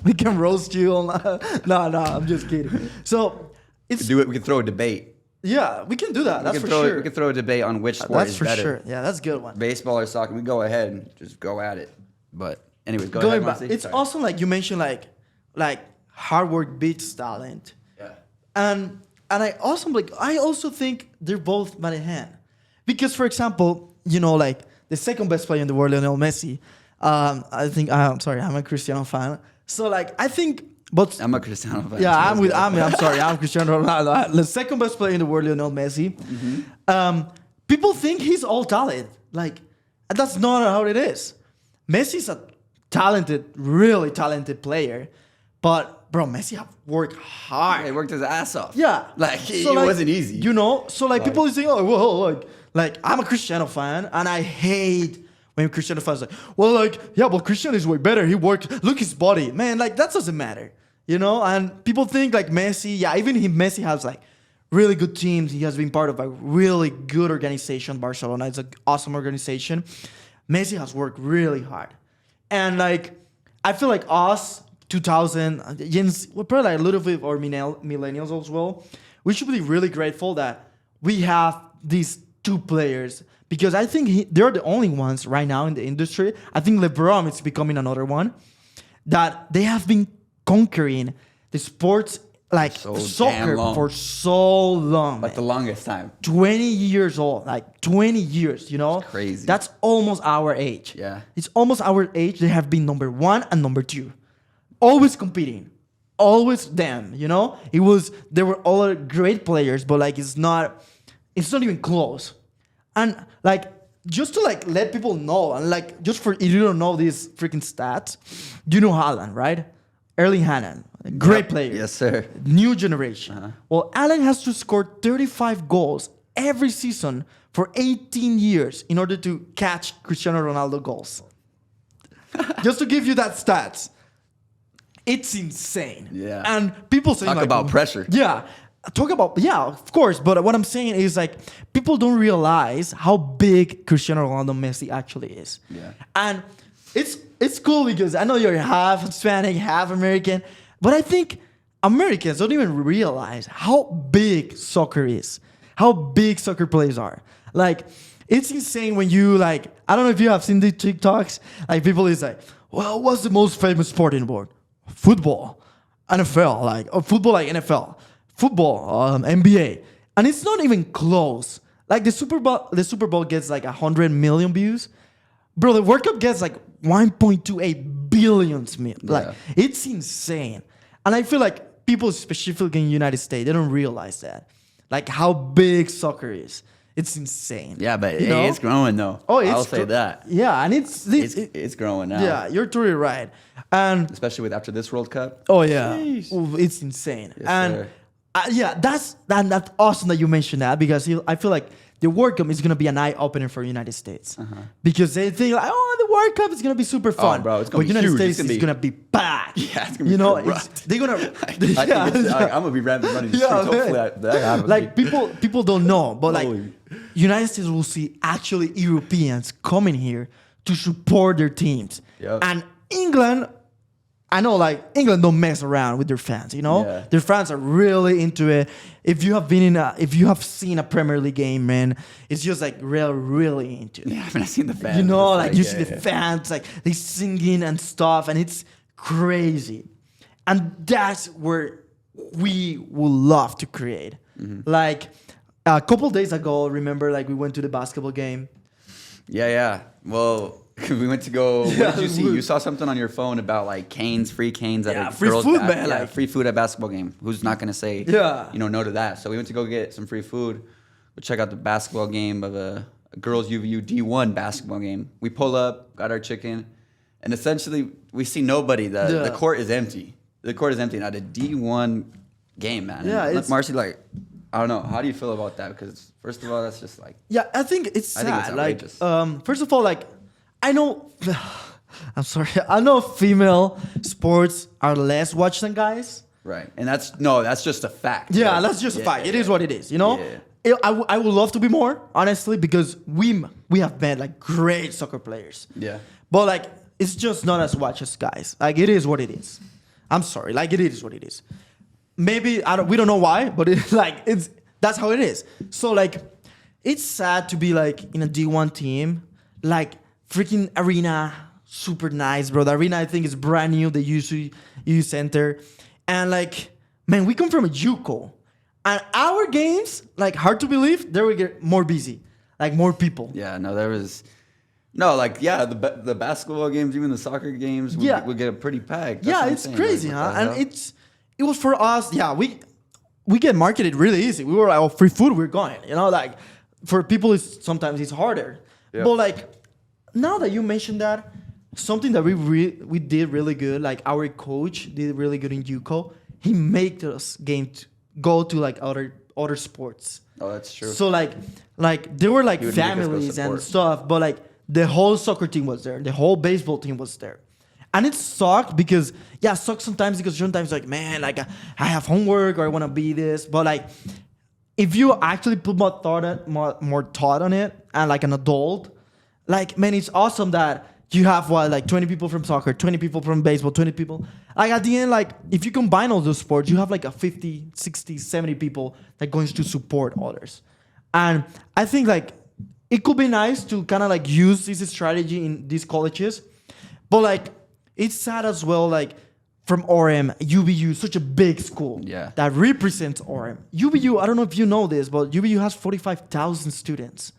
We can roast you all night. No, I'm just kidding. So we can throw a debate. Yeah, we can do that. That's for sure. We can throw a debate on which sport is better. That's for sure. Yeah, that's a good one. Baseball or soccer. We go ahead and just go at it. But anyways, go ahead, Marcy. It's awesome, like you mentioned, like hard work beats talent. Yeah. And I also think they're both hand in hand. Because, for example, like the second best player in the world, Lionel Messi, I'm a Cristiano fan. So, like, I think... But I'm a Cristiano fan. Yeah, I'm Cristiano Ronaldo. The second best player in the world, Lionel Messi. Mm-hmm. People think he's all talent. Like, that's not how it is. Messi's a really talented player. But, bro, Messi have worked hard. Yeah, he worked his ass off. Yeah. Like, it wasn't easy. So, like, people say, oh, well, like, I'm a Cristiano fan, and I hate... When Cristiano fans like, Cristiano is way better. He worked. Look his body, man. Like that doesn't matter, And people think like Messi. Yeah, Messi has like really good teams. He has been part of a really good organization. Barcelona, it's an awesome organization. Messi has worked really hard, and like I feel like us 2000, we're probably like a little bit or millennials as well. We should be really grateful that we have these two players. Because I think they're the only ones right now in the industry. I think LeBron is becoming another one. That they have been conquering the sports like soccer for so long. Like the longest time. 20 years old. Like 20 years, That's crazy. That's almost our age. Yeah. It's almost our age. They have been number 1 and number 2. Always competing. Always them, There were all great players, but like it's not even close. And like just to like let people know, and like just for if you don't know these freaking stats, Haaland, right? Erling Haaland, great player. Yes, sir. New generation. Uh-huh. Well, Haaland has to score 35 goals every season for 18 years in order to catch Cristiano Ronaldo goals. Just to give you that stats, it's insane. Yeah. And people say talk about pressure. Yeah. Of course. But what I'm saying is like people don't realize how big Cristiano Ronaldo Messi actually is. Yeah. And it's cool because I know you're half Hispanic, half American, but I think Americans don't even realize how big soccer is, how big soccer players are. Like it's insane when you like, I don't know if you have seen the TikToks, like people is like, well, what's the most famous sport in the world? Football, NFL, or football like NFL. Football, NBA, and it's not even close. Like the Super Bowl gets like 100 million views, bro. The World Cup gets like 1.28 billion. Like it's insane, and I feel like people, specifically in the United States, they don't realize that, like how big soccer is. It's insane. Yeah, but it's growing though. Oh, I'll say that. Yeah, and it's growing now. Yeah, you're totally right, and especially after this World Cup. Oh yeah, it's insane, yes, and. Sir. That's awesome that you mentioned that because I feel like the World Cup is going to be an eye-opener for the United States. Because they think like, the World Cup is going to be super fun. Oh, bro, it's going to be United huge. States is going to be packed. Yeah, it's going to be corrupt. They're going to... I'm going to be running the streets. Hopefully that happens. Like, people don't know, but like, United States will see actually Europeans coming here to support their teams. Yep. And England, I know like England don't mess around with their fans, you know? Yeah. Their fans are really into it. If you have seen a Premier League game, man, it's just like really into it. Yeah, I mean, I've seen the fans. You know, It's like you see the fans, like they singing and stuff, and it's crazy. And that's where we would love to create. Mm-hmm. Like a couple days ago, remember, like we went to the basketball game. Yeah. Well, we went to go. What Yeah, did you see? You saw something on your phone about like free canes at Yeah, a free girls' food, man, Yeah, like- free food at basketball game. Who's not gonna say Yeah. no to that? So we went to go get some free food. We check out the basketball game of a girls UVU D1 basketball game. We pull up, got our chicken, and essentially we see nobody. The court is empty. The court is empty at a D1 game, man. Yeah, and it's- Marcy, like, I don't know. How do you feel about that? Because first of all, that's just like Yeah, I think it's sad. I think it's like, outrageous. first of all, like, I know, I'm sorry, I know female sports are less watched than guys. right, and that's just a fact. Yeah, right? that's just a fact. It yeah. is what it is, you know? Yeah. I would love to be more, honestly, because we have met like great soccer players. Yeah. But like, it's just not as watched as guys. Like, it is what it is. I'm sorry, like, it is what it is. Maybe we don't know why, but that's how it is. So like, it's sad to be like in a D1 team, like freaking arena, super nice, bro. The arena I think is brand new. They used to use center, and like, man, we come from a JUCO, and our games, like, hard to believe, they will get more busy, like more people. Yeah, no, there was no like the basketball games, even the soccer games, would get pretty packed. That's Yeah, what I'm it's saying, crazy, like, huh? what the And hell? it was for us. Yeah, we get marketed really easy. We were like, oh, free food, we're going. You know, like for people, sometimes it's harder. Yeah. But like now that you mentioned that, something that we did really good. Like our coach did really good in JUCO. He made us go to like other sports. Oh, that's true. So like there were like He would make us go families and support. stuff, but like the whole soccer team was there, the whole baseball team was there, and it sucked because it sucks sometimes because sometimes like, man, like I have homework or I want to be this, but like if you actually put more thought on it and like an adult, like, man, it's awesome that you have like 20 people from soccer, 20 people from baseball, 20 people. Like at the end, like if you combine all those sports, you have like a 50, 60, 70 people that going to support others. And I think like it could be nice to kind of like use this strategy in these colleges, but like it's sad as well, like from Orem, UVU, such a big school that represents Orem. UVU, I don't know if you know this, but UVU has 45,000 students.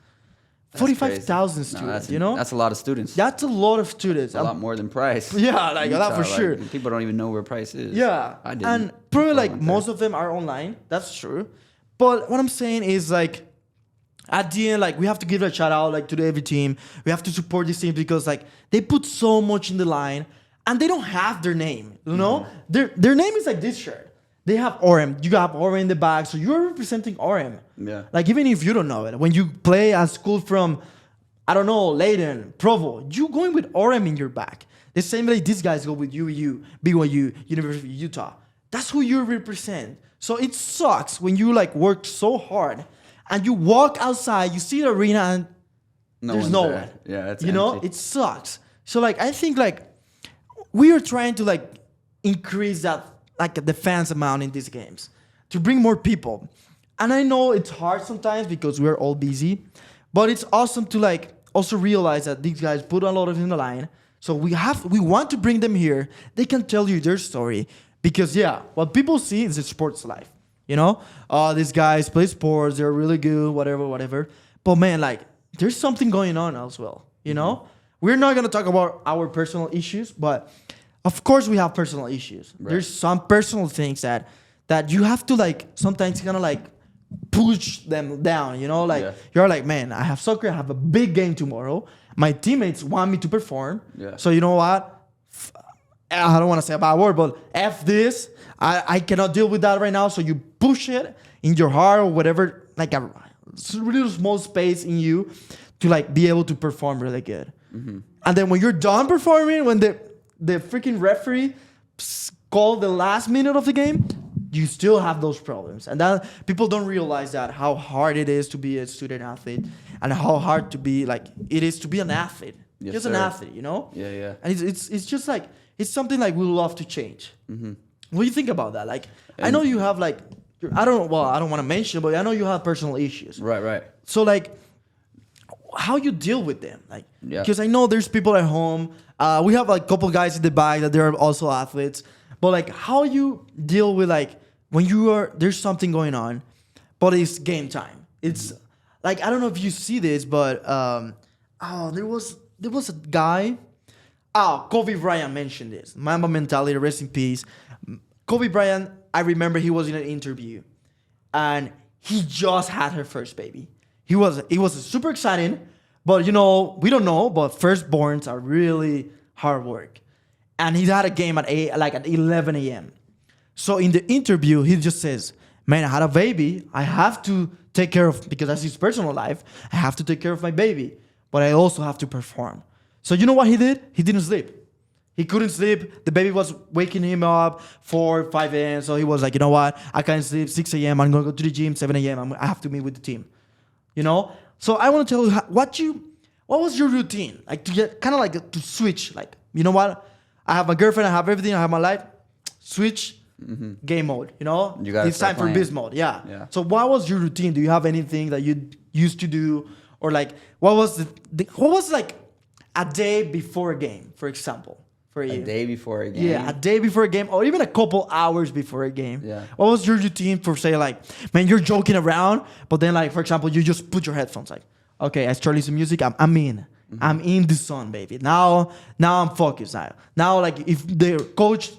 45,000 students, you know? That's a lot of students. That's a lot of students. a lot more than Price. Yeah, like that for sure. People don't even know where Price is. Yeah. I didn't. And probably before I like went there. most of them are online. That's true. But what I'm saying is like at the end, like we have to give a shout out like to every team. We have to support this team because like they put so much in the line and they don't have their name, you know? Their name is like this shirt. They have Orem. You have Orem in the back, so you're representing Orem. Yeah. Like even if you don't know it, when you play at school from, I don't know, Leiden, Provo, you going with Orem in your back. The same way these guys go with UU, BYU, University of Utah. That's who you represent. So it sucks when you like work so hard and you walk outside, you see the arena and there's one's no there. one. Yeah, it's you know, empty. it sucks. So like I think like we are trying to like increase that like the fans amount in these games to bring more people. And I know it's hard sometimes because we're all busy, but it's awesome to like also realize that these guys put a lot of in the line. So we want to bring them here. They can tell you their story because what people see is a sports life. You know, these guys play sports, they're really good, whatever. But man, like there's something going on as well. You know, we're not gonna talk about our personal issues, but of course we have personal issues. Right. There's some personal things that you have to like sometimes kind of like push them down, you know, like you're like, man, I have soccer, I have a big game tomorrow. My teammates want me to perform. Yeah. So you know what? I don't want to say a bad word, but F this. I cannot deal with that right now. So you push it in your heart or whatever, like a really small space in you to like be able to perform really good. Mm-hmm. And then when you're done performing, when the freaking referee called the last minute of the game, you still have those problems. And that people don't realize that how hard it is to be a student athlete and how hard it is to be an athlete, Yes, just an sir. athlete, Yeah, yeah. And it's just like it's something like we love to change. What do you think about that? Like, I know you have like, I don't want to mention, but I know you have personal issues. Right, right. So like, how you deal with them? Like, Yeah. because I know there's people at home. We have like a couple guys in the back that they're also athletes. But like, how you deal with like when there's something going on, but it's game time. It's like, I don't know if you see this, but there was a guy. Kobe Bryant mentioned this. Mamba mentality, rest in peace. Kobe Bryant, I remember he was in an interview, and he just had her first baby. It was super exciting, but we don't know. But firstborns are really hard work, and he had a game at 11 a.m. So in the interview, he just says, "Man, I had a baby. I have to take care of because that's his personal life. I have to take care of my baby, but I also have to perform." So you know what he did? He didn't sleep. He couldn't sleep. The baby was waking him up 4, 5 a.m. So he was like, you know what? I can't sleep. 6 a.m. I'm going to go to the gym. 7 a.m. I have to meet with the team. So I want to tell you what was your routine? Like to get kind of like to switch. Like, you know what? I have my girlfriend. I have everything. I have my life. Switch game mode. You gotta it's start time for playing. biz mode. Yeah. Yeah. So what was your routine? Do you have anything that you used to do? Or like, what was like a day before a game, for example? For you. A day before a game. Yeah, a day before a game, or even a couple hours before a game. Yeah. What was your routine for, say, like, man, you're joking around, but then, like, for example, you just put your headphones, like, okay, I start listening to music, I'm in. I'm in the zone, baby. Now I'm focused. Now, like, if the coach,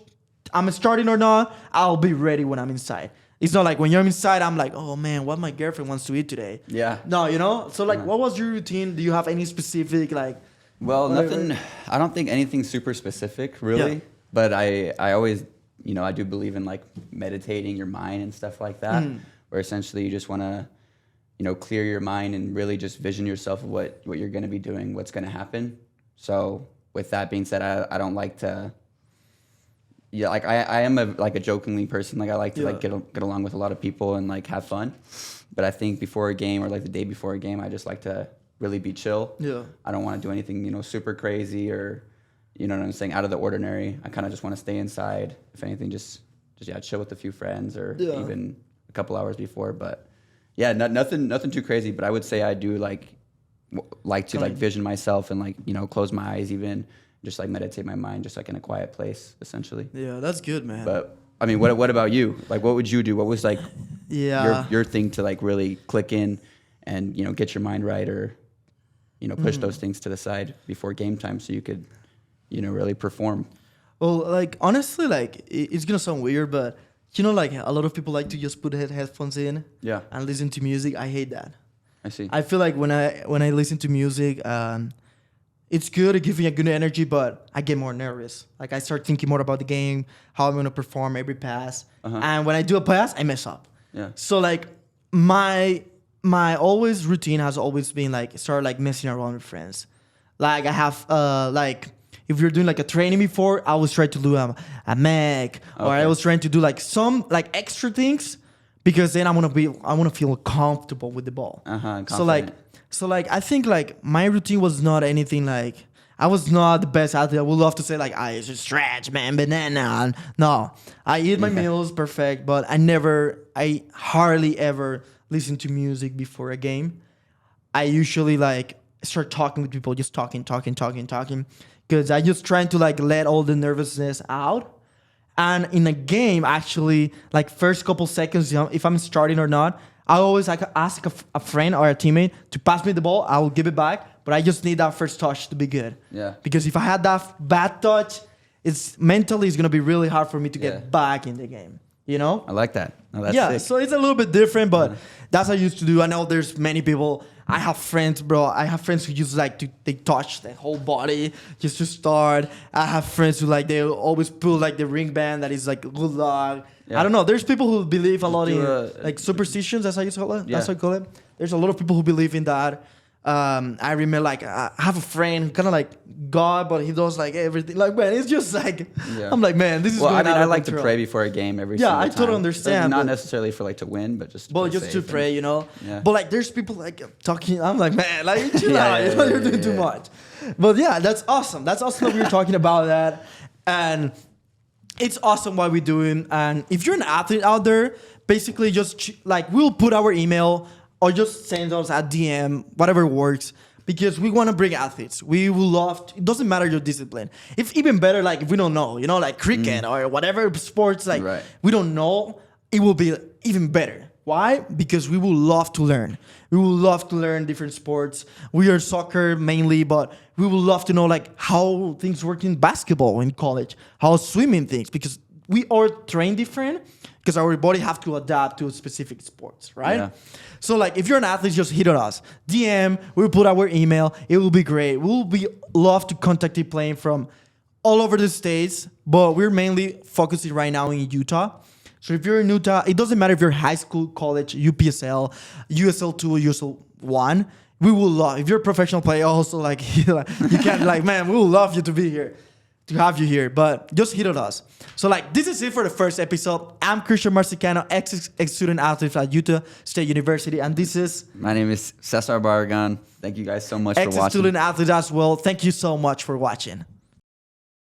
I'm starting or not, I'll be ready when I'm inside. It's not like when you're inside, I'm like, oh, man, what my girlfriend wants to eat today. Yeah. No, So, like, what was your routine? Do you have any specific, like... Well, whatever? nothing. I don't think anything super specific, really. Yeah. But I always, I do believe in like meditating your mind and stuff like that, where essentially you just want to, clear your mind and really just vision yourself of what you're going to be doing, what's going to happen. So with that being said, I don't like to. Yeah, like I am a jokingly person. Like I like to like get along with a lot of people and like have fun. But I think before a game or like the day before a game, I just like to really be chill. Yeah. I don't want to do anything, super crazy or, what I'm saying, out of the ordinary. I kind of just want to stay inside. If anything, just chill with a few friends or even a couple hours before. But yeah, nothing too crazy. But I would say I do like to like vision myself and like, close my eyes even, just like meditate my mind, just like in a quiet place, essentially. Yeah, that's good, man. But I mean, what about you? Like, what would you do? What was like your thing to like really click in and, get your mind right or, push those things to the side before game time so you could, really perform? Well, like, honestly, like, it's going to sound weird, but, like, a lot of people like to just put headphones in and listen to music. I hate that. I see. I feel like when I listen to music, it's good. It gives me a good energy, but I get more nervous. Like, I start thinking more about the game, how I'm going to perform every pass. And when I do a pass, I mess up. Yeah. So, like, my always routine has always been like start like messing around with friends. Like I have like if you're doing like a training before, I was trying to do a mech or I was trying to do like some like extra things because then I want to feel comfortable with the ball. So like I think like my routine was not anything like I was not the best athlete. I would love to say like I just stretch, man, banana. No, I eat my meals perfect, but I hardly ever listen to music before a game. I usually like start talking with people, just talking, because I just trying to like let all the nervousness out. And in a game, actually, like first couple seconds, if I'm starting or not, I always like ask a friend or a teammate to pass me the ball. I will give it back, but I just need that first touch to be good. Yeah. Because if I had that bad touch, it's gonna be really hard for me to get back in the game. I like that. No, that's sick. So it's a little bit different, but that's what I used to do. I know there's many people. I have friends, bro. I have friends who just like they touch their whole body just to start. I have friends who like they always pull like the ring band that is like good luck. Yeah. I don't know. There's people who believe a lot in like superstitions. That's how you call it. That's how you call it. There's a lot of people who believe in that. I remember like I have a friend who kind of like God, but he does like everything. Like man, it's just like I'm like man, this is. Well, I going mean, out I of like to control. pray before a game every. Yeah, single I time. totally understand, Not but- necessarily for like to win, but just. But play just to safe pray, you know. Yeah. But like, there's people like talking. I'm like, man, like chill Yeah, out. yeah, You know, yeah, you're doing yeah, too yeah. much. But yeah, that's awesome. That's awesome that we were talking about that, and it's awesome what we're doing. And if you're an athlete out there, basically just like we'll put our email or just send us a DM, whatever works. Because we want to bring athletes. We will love to, it doesn't matter your discipline. If even better, like if we don't know, you know, like cricket or whatever sports, like Right. we don't know, it will be even better. Why? Because we will love to learn. We will love to learn different sports. We are soccer mainly, but we will love to know like how things work in basketball in college, how swimming things, because we all train different because our body have to adapt to specific sports, right? Yeah. So like if you're an athlete, just hit on us. DM, we'll put our email. It will be great. We'll be love to contact you playing from all over the states, but we're mainly focusing right now in Utah. So if you're in Utah, it doesn't matter if you're high school, college, UPSL, USL2, USL1. We will love, if you're a professional player also, like you can't like, man, we will love you to be here, to have you here, but just hit on us. So like, this is it for the first episode. I'm Christian Marciscano, ex-student athlete at Utah State University, and this is My name is Cesar Barragan. Thank you guys so much for watching. ex-student athlete as well. Thank you so much for watching.